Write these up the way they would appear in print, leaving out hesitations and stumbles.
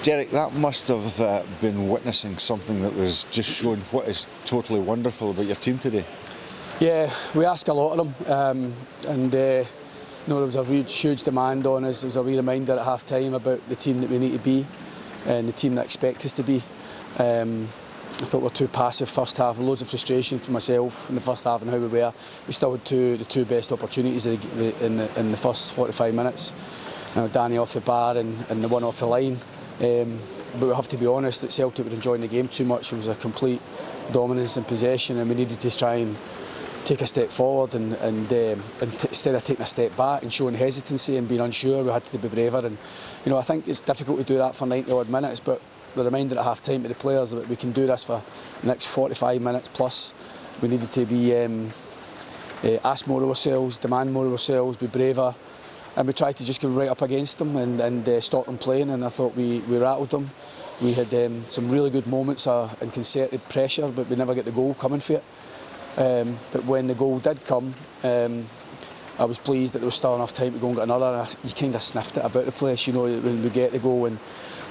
Derek, that must have been witnessing something that was just showing what is totally wonderful about your team today. Yeah, we ask a lot of them, and there was a huge demand on us. There was a wee reminder at half time about the team that we need to be and the team that expect us to be. I thought we were too passive first half, loads of frustration for myself in the first half and how we were. We still had the two best opportunities in the first 45 minutes. Danny off the bar and the one off the line. But we have to be honest that Celtic were enjoying the game too much. It was a complete dominance and possession, and we needed to try and take a step forward and instead of taking a step back and showing hesitancy and being unsure, we had to be braver. And I think it's difficult to do that for 90 odd minutes, but the reminder at half time to the players that we can do this for the next 45 minutes plus. We needed to be ask more of ourselves, demand more of ourselves, be braver, and we tried to just go right up against them and stop them playing, and I thought we rattled them. We had some really good moments and concerted pressure, but we never get the goal coming for it. But when the goal did come, I was pleased that there was still enough time to go and get another. You kind of sniffed it about the place, when we get the goal, and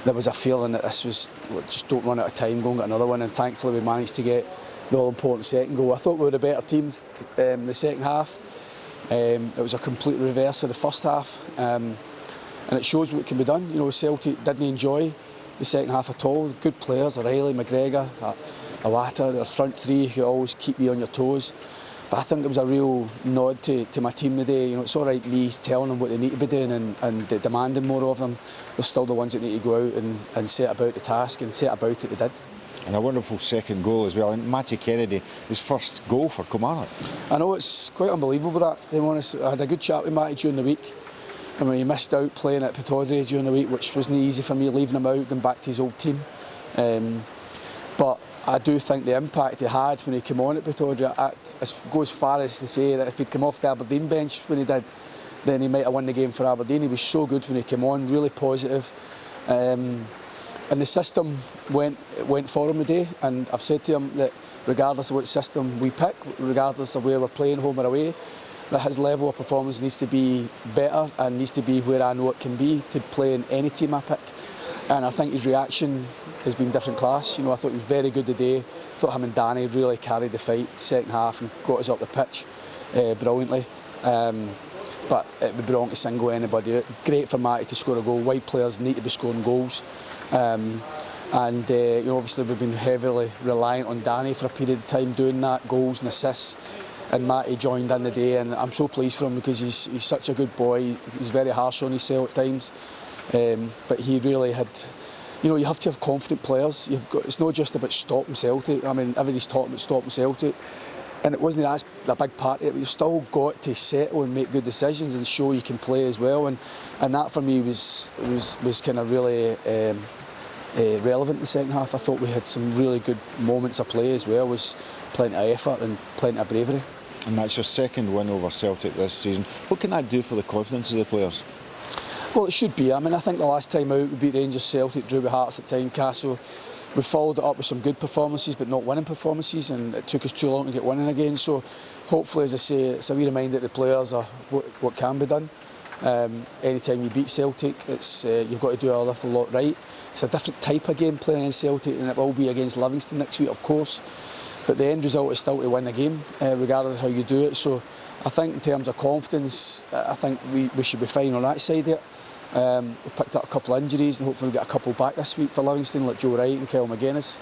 there was a feeling that this was just don't run out of time, go and get another one, and thankfully we managed to get the all-important second goal. I thought we were the better teams the second half. It was a complete reverse of the first half, and it shows what can be done. Celtic didn't enjoy the second half at all. Good players, O'Reilly, McGregor, Awata, their front three who always keep you on your toes. But I think there was a real nod to my team today. It's all right me telling them what they need to be doing and demanding more of them. They're still the ones that need to go out and set about the task, and set about it they did. And a wonderful second goal as well. And Matty Kennedy, his first goal for Kilmarnock. I know, it's quite unbelievable that, to be honest. I had a good chat with Matty during the week. And when he missed out playing at Pittodrie during the week, which wasn't easy for me, leaving him out, going back to his old team. But I do think the impact he had when he came on at Pittodrie, I go as far as to say that if he'd come off the Aberdeen bench when he did, then he might have won the game for Aberdeen. He was so good when he came on, really positive. And the system went for him today, and I've said to him that regardless of what system we pick, regardless of where we're playing, home or away, that his level of performance needs to be better and needs to be where I know it can be to play in any team I pick. And I think his reaction has been different class. I thought he was very good today. I thought him and Danny really carried the fight second half and got us up the pitch brilliantly. But it would be wrong to single anybody out. Great for Matty to score a goal. Wide players need to be scoring goals. Obviously we've been heavily reliant on Danny for a period of time doing that, goals and assists. And Matty joined in the day, and I'm so pleased for him because he's such a good boy. He's very harsh on himself at times, but he really had. You have to have confident players. It's not just about stopping Celtic. I mean, everybody's talking about stopping Celtic, and it wasn't a big part of it. But you've still got to settle and make good decisions and show you can play as well. And that for me was kind of really relevant in the second half. I thought we had some really good moments of play as well. Was plenty of effort and plenty of bravery. And that's your second win over Celtic this season. What can that do for the confidence of the players? Well, it should be. I mean, I think the last time out we beat Rangers, Celtic, drew with Hearts at Tynecastle. We followed it up with some good performances, but not winning performances, and it took us too long to get winning again. So hopefully, as I say, it's a wee reminder to the players of what can be done. Anytime you beat Celtic, you've got to do a little lot right. It's a different type of game playing in Celtic than it will be against Livingston next week, of course. But the end result is still to win the game, regardless of how you do it. So I think in terms of confidence, I think we should be fine on that side of it. We've picked up a couple of injuries, and hopefully we'll get a couple back this week for Livingston, like Joe Wright and Kyle McInnes.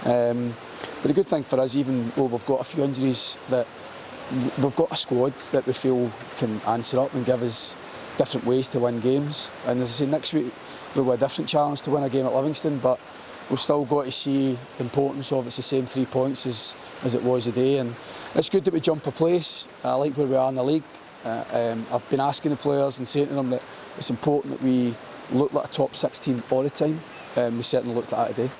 But the good thing for us, even though we've got a few injuries, that we've got a squad that we feel can answer up and give us different ways to win games. And as I say, next week we'll have a different challenge to win a game at Livingston, but we've still got to see the importance of it's the same 3 points as it was today. And it's good that we jump a place. I like where we are in the league. I've been asking the players and saying to them that it's important that we look like a top 6 team all the time. We certainly looked at that today.